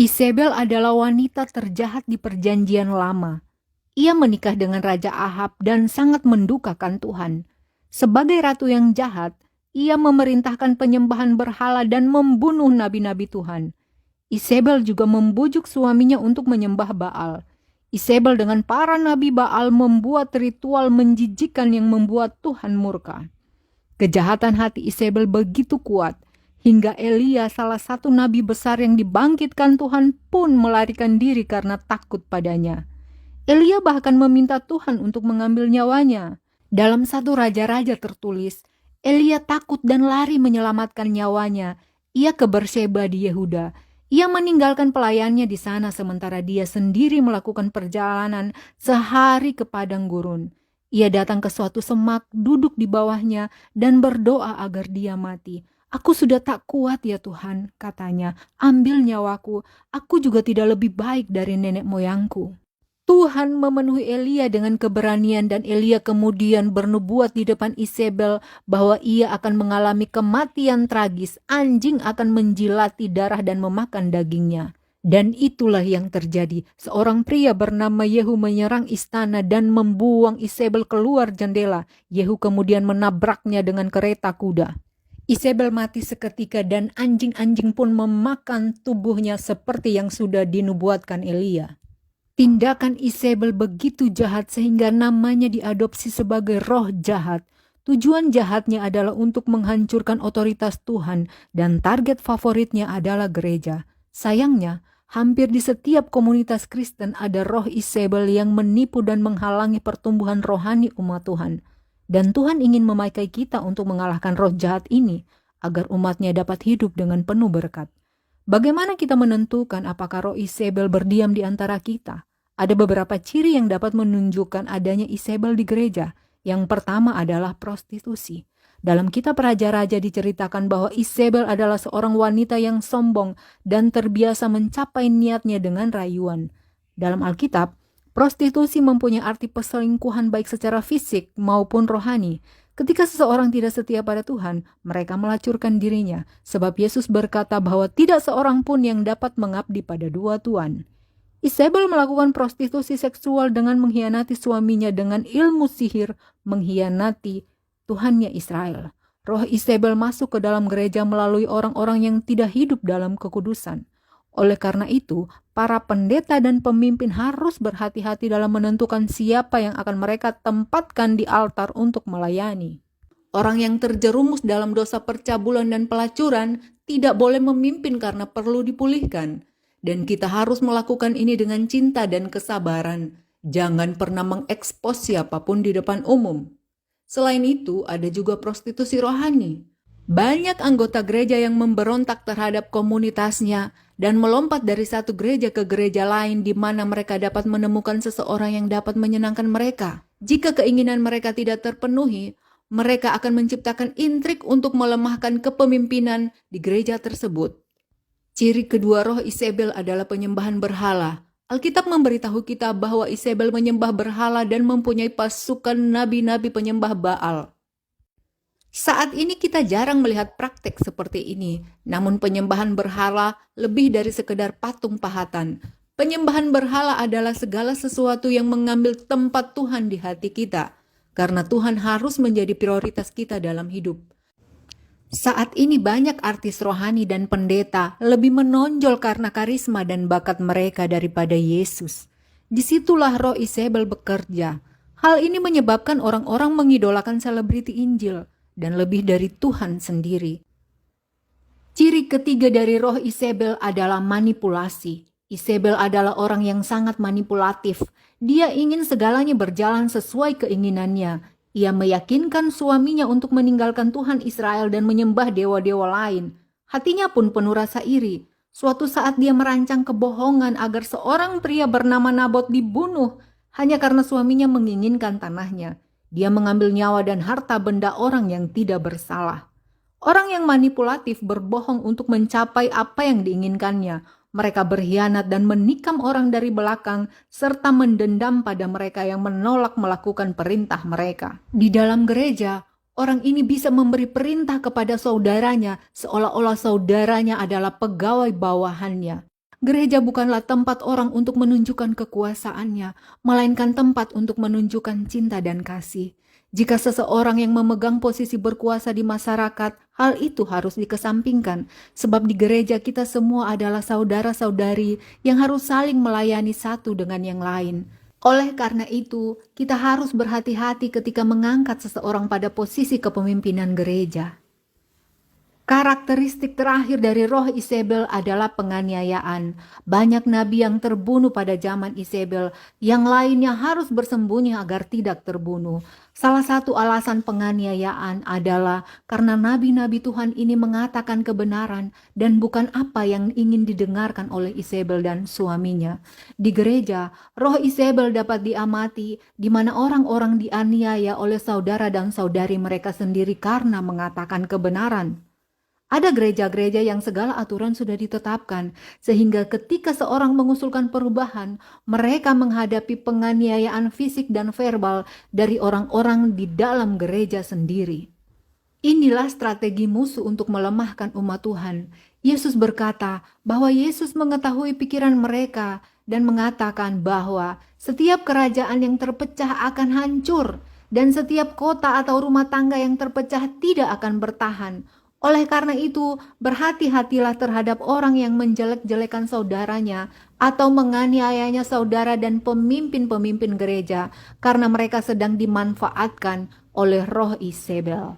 Isabel adalah wanita terjahat di Perjanjian Lama. Ia menikah dengan Raja Ahab dan sangat mendukakan Tuhan. Sebagai ratu yang jahat, ia memerintahkan penyembahan berhala dan membunuh nabi-nabi Tuhan. Isabel juga membujuk suaminya untuk menyembah Baal. Isabel dengan para nabi Baal membuat ritual menjijikan yang membuat Tuhan murka. Kejahatan hati Isabel begitu kuat, hingga Elia, salah satu nabi besar yang dibangkitkan Tuhan, pun melarikan diri karena takut padanya. Elia bahkan meminta Tuhan untuk mengambil nyawanya. Dalam satu raja-raja tertulis, Elia takut dan lari menyelamatkan nyawanya. Ia ke Berseba di Yehuda. Ia meninggalkan pelayannya di sana sementara dia sendiri melakukan perjalanan sehari ke padang gurun. Ia datang ke suatu semak, duduk di bawahnya, dan berdoa agar dia mati. "Aku sudah tak kuat ya Tuhan," katanya. "Ambil nyawaku, aku juga tidak lebih baik dari nenek moyangku." Tuhan memenuhi Elia dengan keberanian dan Elia kemudian bernubuat di depan Isabel bahwa ia akan mengalami kematian tragis. Anjing akan menjilati darah dan memakan dagingnya. Dan itulah yang terjadi. Seorang pria bernama Yehu menyerang istana dan membuang Isabel keluar jendela. Yehu kemudian menabraknya dengan kereta kuda. Isabel mati seketika dan anjing-anjing pun memakan tubuhnya seperti yang sudah dinubuatkan Elia. Tindakan Isabel begitu jahat sehingga namanya diadopsi sebagai roh jahat. Tujuan jahatnya adalah untuk menghancurkan otoritas Tuhan dan target favoritnya adalah gereja. Sayangnya, hampir di setiap komunitas Kristen ada roh Isabel yang menipu dan menghalangi pertumbuhan rohani umat Tuhan. Dan Tuhan ingin memakai kita untuk mengalahkan roh jahat ini agar umatnya dapat hidup dengan penuh berkat. Bagaimana kita menentukan apakah roh Isabel berdiam di antara kita? Ada beberapa ciri yang dapat menunjukkan adanya Isabel di gereja. Yang pertama adalah prostitusi. Dalam kitab Raja-Raja diceritakan bahwa Isabel adalah seorang wanita yang sombong dan terbiasa mencapai niatnya dengan rayuan. Dalam Alkitab, prostitusi mempunyai arti perselingkuhan baik secara fisik maupun rohani. Ketika seseorang tidak setia pada Tuhan, mereka melacurkan dirinya, sebab Yesus berkata bahwa tidak seorang pun yang dapat mengabdi pada dua tuan. Isabel melakukan prostitusi seksual dengan mengkhianati suaminya dengan ilmu sihir, mengkhianati Tuhannya Israel. Roh Isabel masuk ke dalam gereja melalui orang-orang yang tidak hidup dalam kekudusan. Oleh karena itu, para pendeta dan pemimpin harus berhati-hati dalam menentukan siapa yang akan mereka tempatkan di altar untuk melayani. Orang yang terjerumus dalam dosa percabulan dan pelacuran tidak boleh memimpin karena perlu dipulihkan. Dan kita harus melakukan ini dengan cinta dan kesabaran. Jangan pernah mengekspos siapapun di depan umum. Selain itu, ada juga prostitusi rohani. Banyak anggota gereja yang memberontak terhadap komunitasnya dan melompat dari satu gereja ke gereja lain di mana mereka dapat menemukan seseorang yang dapat menyenangkan mereka. Jika keinginan mereka tidak terpenuhi, mereka akan menciptakan intrik untuk melemahkan kepemimpinan di gereja tersebut. Ciri kedua roh Isabel adalah penyembahan berhala. Alkitab memberitahu kita bahwa Isabel menyembah berhala dan mempunyai pasukan nabi-nabi penyembah Baal. Saat ini kita jarang melihat praktek seperti ini, namun penyembahan berhala lebih dari sekedar patung pahatan. Penyembahan berhala adalah segala sesuatu yang mengambil tempat Tuhan di hati kita, karena Tuhan harus menjadi prioritas kita dalam hidup. Saat ini banyak artis rohani dan pendeta lebih menonjol karena karisma dan bakat mereka daripada Yesus. Disitulah roh Isabel bekerja. Hal ini menyebabkan orang-orang mengidolakan selebriti Injil dan lebih dari Tuhan sendiri. Ciri ketiga dari roh Isabel adalah manipulasi. Isabel adalah orang yang sangat manipulatif. Dia ingin segalanya berjalan sesuai keinginannya. Ia meyakinkan suaminya untuk meninggalkan Tuhan Israel dan menyembah dewa-dewa lain. Hatinya pun penuh rasa iri. Suatu saat dia merancang kebohongan agar seorang pria bernama Nabot dibunuh hanya karena suaminya menginginkan tanahnya. Dia mengambil nyawa dan harta benda orang yang tidak bersalah. Orang yang manipulatif berbohong untuk mencapai apa yang diinginkannya. Mereka berkhianat dan menikam orang dari belakang serta mendendam pada mereka yang menolak melakukan perintah mereka. Di dalam gereja, orang ini bisa memberi perintah kepada saudaranya seolah-olah saudaranya adalah pegawai bawahannya. Gereja bukanlah tempat orang untuk menunjukkan kekuasaannya, melainkan tempat untuk menunjukkan cinta dan kasih. Jika seseorang yang memegang posisi berkuasa di masyarakat, hal itu harus dikesampingkan, sebab di gereja kita semua adalah saudara-saudari yang harus saling melayani satu dengan yang lain. Oleh karena itu, kita harus berhati-hati ketika mengangkat seseorang pada posisi kepemimpinan gereja. Karakteristik terakhir dari roh Isabel adalah penganiayaan. Banyak nabi yang terbunuh pada zaman Isabel, yang lainnya harus bersembunyi agar tidak terbunuh. Salah satu alasan penganiayaan adalah karena nabi-nabi Tuhan ini mengatakan kebenaran dan bukan apa yang ingin didengarkan oleh Isabel dan suaminya. Di gereja, roh Isabel dapat diamati di mana orang-orang dianiaya oleh saudara dan saudari mereka sendiri karena mengatakan kebenaran. Ada gereja-gereja yang segala aturan sudah ditetapkan, sehingga ketika seorang mengusulkan perubahan, mereka menghadapi penganiayaan fisik dan verbal dari orang-orang di dalam gereja sendiri. Inilah strategi musuh untuk melemahkan umat Tuhan. Yesus berkata bahwa Yesus mengetahui pikiran mereka dan mengatakan bahwa setiap kerajaan yang terpecah akan hancur dan setiap kota atau rumah tangga yang terpecah tidak akan bertahan. Oleh karena itu, berhati-hatilah terhadap orang yang menjelek-jelekan saudaranya atau menganiayanya saudara dan pemimpin-pemimpin gereja karena mereka sedang dimanfaatkan oleh roh Isabel.